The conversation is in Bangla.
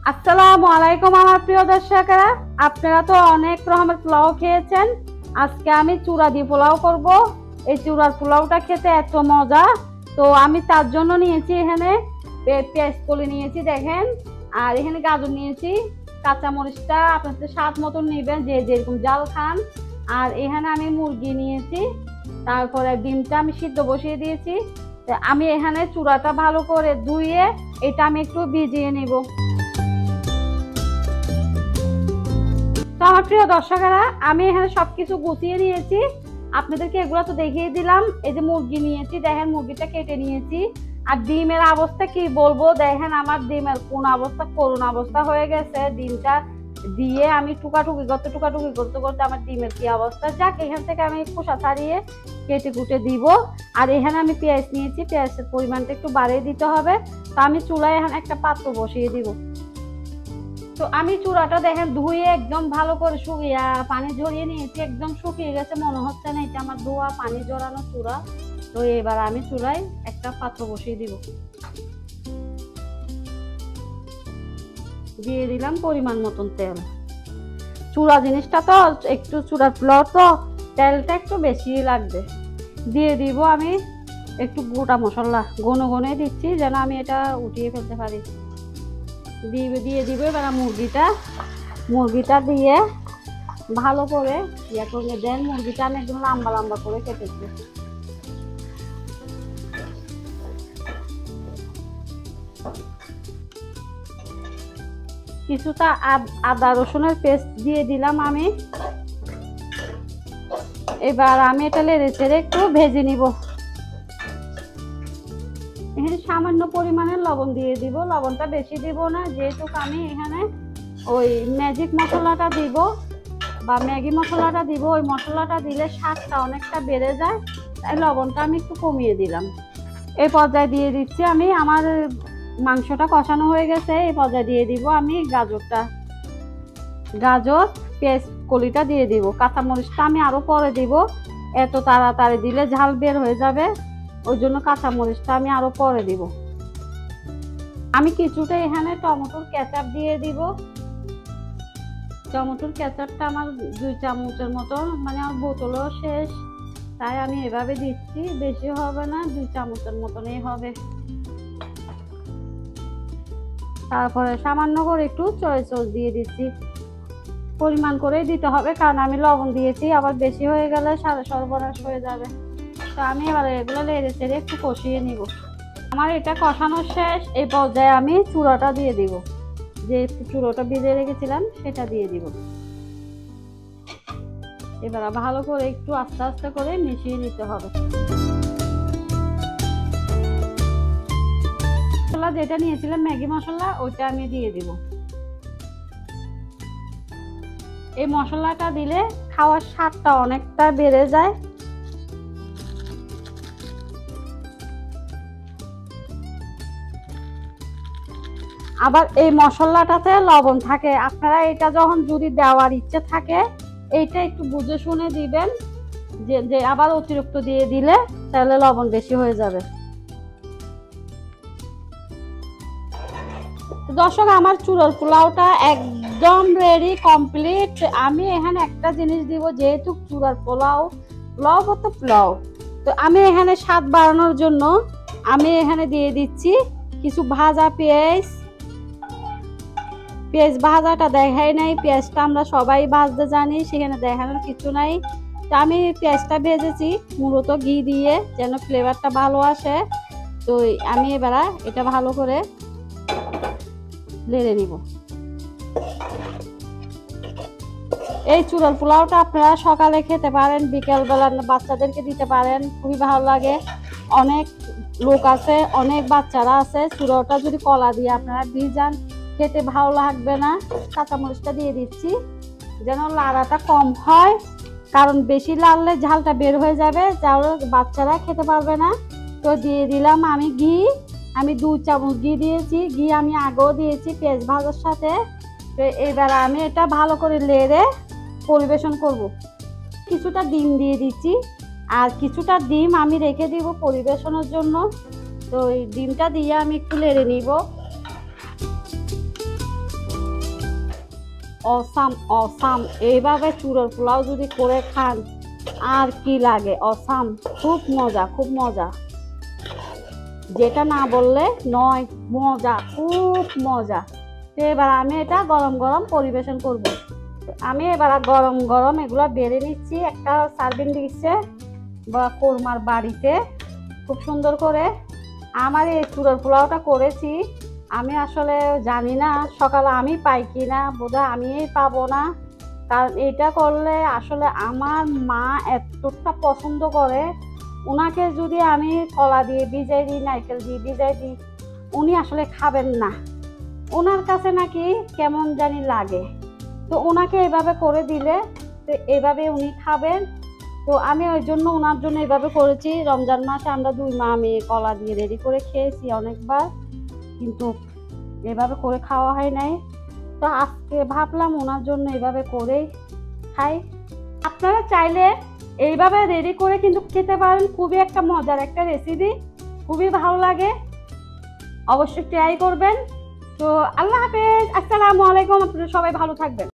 আসসালামু আলাইকুম আমার প্রিয় দর্শকেরা, আপনারা তো অনেক রকমের পোলাও খেয়েছেন। আজকে আমি চূড়া দিয়ে পোলাও করব। এই চূড়ার পোলাওটা খেতে এত মজা। তো আমি তার জন্য নিয়েছি এখানে পেঁয়াজ কলি নিয়েছি দেখেন, আর এখানে গাজর নিয়েছি। কাঁচামরিচটা আপনাদের স্বাদ মতন নেবেন, যে যেরকম জাল খান। আর এখানে আমি মুরগি নিয়েছি, তারপরে ডিমটা আমি সিদ্ধ বসিয়ে দিয়েছি। আমি এখানে চূড়াটা ভালো করে ধুয়ে এটা আমি একটু ভিজিয়ে নিব। তো আমার প্রিয় দর্শকেরা, আমি এখানে সবকিছু গুছিয়ে নিয়েছি, আপনাদেরকে এগুলো তো দেখিয়ে দিলাম। এই যে মুরগি নিয়েছি দেখেন, মুরগিটা কেটে নিয়েছি। আর ডিমের অবস্থা কি বলবো, দেখেন আমার ডিমের কোন অবস্থা, করুণ অবস্থা হয়ে গেছে। ডিমটা দিয়ে আমি টুকাটুকি করতে করতে আমার ডিমের কি অবস্থা। যাক, এখান থেকে আমি খোসা ছাড়িয়ে কেটে কুটে দিব। আর এখানে আমি পেঁয়াজ নিয়েছি, পেঁয়াজের পরিমাণটা একটু বাড়িয়ে দিতে হবে। তো আমি চুলায় এখানে একটা পাত্র বসিয়ে দিব। তো আমি চূড়াটা দেখেন ধুয়ে একদম ভালো করে শুকিয়ে পানি ঝরিয়ে নিয়েছি, একদম শুকিয়ে গেছে, মনে হচ্ছে না এটা আমার ধোয়া পানি জড়ানো চূড়া। তো এবার আমি চুলায় একটা পাত্র বসিয়ে দিব, দিয়ে দিলাম পরিমাণ মতন তেল। চূড়া জিনিসটা তো একটু, চূড়ার পোলাও তো তেলটা একটু বেশি লাগবে। দিয়ে দিব আমি একটু গোটা মশলা, গনে দিচ্ছি যেন আমি এটা উঠিয়ে ফেলতে পারি। দিয়ে দিব এবার মুরগিটা দিয়ে ভালো করে ইয়ে করে দেন। মুরগিটা আমি একদম লম্বা করে কেটেছি। কিছুটা আদা রসুনের পেস্ট দিয়ে দিলাম আমি। এবার আমি এটা নেড়ে চেড়ে একটু ভেজে নিব। এখানে সামান্য পরিমাণের লবণ দিয়ে দিব, লবণটা বেশি দিব না, যেহেতু আমি এখানে ওই ম্যাজিক মশলাটা দিব বা ম্যাগি মশলাটা দিব। ওই মশলাটা দিলে স্বাদটা অনেকটা বেড়ে যায়, তাই লবণটা আমি একটু কমিয়ে দিলাম। এই পর্যায়ে দিয়ে দিচ্ছি আমি, আমার মাংসটা কষানো হয়ে গেছে। এই পর্যায়ে দিয়ে দিব আমি গাজর পেঁয়াজ কলিটা দিয়ে দিব। কাঁচামরিচটা আমি আরো পরে দিব, এত তাড়াতাড়ি দিলে ঝাল বের হয়ে যাবে, ওই জন্য কাঁচামরিচটা আমি আরো পরে দিব। আমি কিছুটা এখানে টমেটোর কেচাপ দিয়ে দিব। টমেটোর কেচাপটা আমার 2 চামচের মতো, মানে আমার বোতলও শেষ, তাই আমি এভাবে দিচ্ছি। বেশি হবে না, 2 চামচের মতনই হবে। তারপরে সামান্য করে একটু সয়া সস দিয়ে দিচ্ছি, পরিমাণ করেই দিতে হবে, কারণ আমি লবণ দিয়েছি, আবার বেশি হয়ে গেলে সর্বনাশ হয়ে যাবে। তো আমি এবার এগুলো নেড়ে চেড়ে একটু কষিয়ে নিব। আমার এটা কষানো শেষ। এই পর্যায়ে আমি চূড়াটা দিয়ে দিব, যে চূড়াটা ভিজিয়ে রেখেছিলাম সেটা দিয়ে দিব। এবার ভালো করে একটু আস্তে আস্তে করে মিশিয়ে নিতে হবে। মশলা যেটা নিয়েছিলাম ম্যাগি মশলা, ওইটা আমি দিয়ে দিব। এই মশলাটা দিলে খাওয়ার স্বাদটা অনেকটা বেড়ে যায়। আবার এই মশলাটাতে লবণ থাকে, আপনারা এটা যখন যদি দেওয়ার ইচ্ছে থাকে এইটা একটু বুঝে শুনে দিবেন, যে আবার অতিরিক্ত দিয়ে দিলে তাহলে লবণ বেশি হয়ে যাবে। দর্শক, আমার চূড়ার পোলাওটা একদম রেডি, কমপ্লিট। আমি এখানে একটা জিনিস দিব, যেহেতু চূড়ার পোলাও তো আমি এখানে স্বাদ বাড়ানোর জন্য আমি এখানে দিয়ে দিচ্ছি কিছু ভাজা পেঁয়াজ ভাজাটা দেখাই নাই, পেঁয়াজটা আমরা সবাই ভাজতে জানি, সেখানে দেখানোর কিছু নাই। তো আমি পেঁয়াজটা ভেজেছি মূলত ঘি দিয়ে, যেন ফ্লেভারটা ভালো আসে। তো আমি এবার এটা ভালো করে নেড়ে নিব। এই চূড়ার পোলাওটা আপনারা সকালে খেতে পারেন, বিকেলবেলা বাচ্চাদেরকে দিতে পারেন, খুবই ভালো লাগে। অনেক লোক আছে, অনেক বাচ্চারা আছে, চূড়াটা যদি কলা দিয়ে আপনারা ভিজান খেতে ভালো লাগবে না। কাঁচামরিচটা দিয়ে দিচ্ছি যেন লাড়াটা কম হয়, কারণ বেশি লাড়লে ঝালটা বের হয়ে যাবে, তাহলে বাচ্চারা খেতে পারবে না। তো দিয়ে দিলাম আমি ঘি, আমি 2 চামচ ঘি দিয়েছি। ঘি আমি আগেও দিয়েছি পেঁয়াজ ভাজার সাথে। তো এবার আমি এটা ভালো করে নেড়ে পরিবেশন করব। কিছুটা ডিম দিয়ে দিচ্ছি, আর কিছুটা ডিম আমি রেখে দিব পরিবেশনের জন্য। তো এই ডিমটা দিয়ে আমি একটু নেড়ে নিব। Awesome awesome. এইভাবে চুড়োর পোলাও যদি করে খান আর কি লাগে, অসাম, খুব মজা খুব মজা, যেটা না বললে নয়, মজা খুব মজা। তো এবার আমি এটা গরম গরম পরিবেশন করব। আমি এবার গরম গরম এগুলো বেড়ে নিচ্ছি একটা সার্ভিং ডিশে বা কোরমার বাড়িতে খুব সুন্দর করে। আমার এই চুড়োর পোলাওটা করেছি, আমি আসলে জানি না সকালে আমি পাই কি না, বোধহয় আমিই পাবো না, কারণ এটা করলে আসলে আমার মা এতটা পছন্দ করে। ওনাকে যদি আমি কলা দিয়ে ভিজাই দিই, নারকেল দিয়ে ভিজাই দিই, উনি আসলে খাবেন না, ওনার কাছে নাকি কেমন জানি লাগে। তো ওনাকে এভাবে করে দিলে তো এভাবে উনি খাবেন। তো আমি ওই জন্য ওনার জন্য এভাবে করেছি। রমজান মাসে আমরা 2 মা মেয়ে কলা দিয়ে রেডি করে খেয়েছি অনেকবার, কিন্তু এভাবে করে খাওয়া হয় নাই। তো আজকে ভাবলাম ওনার জন্য এভাবে করেই খাই। আপনারা চাইলে এইভাবে রেডি করে কিন্তু খেতে পারেন, খুবই একটা মজার একটা রেসিপি, খুবই ভালো লাগে, অবশ্যই ট্রাই করবেন। তো আল্লাহ হাফেজ, আসসালামু আলাইকুম, আপনারা সবাই ভালো থাকবেন।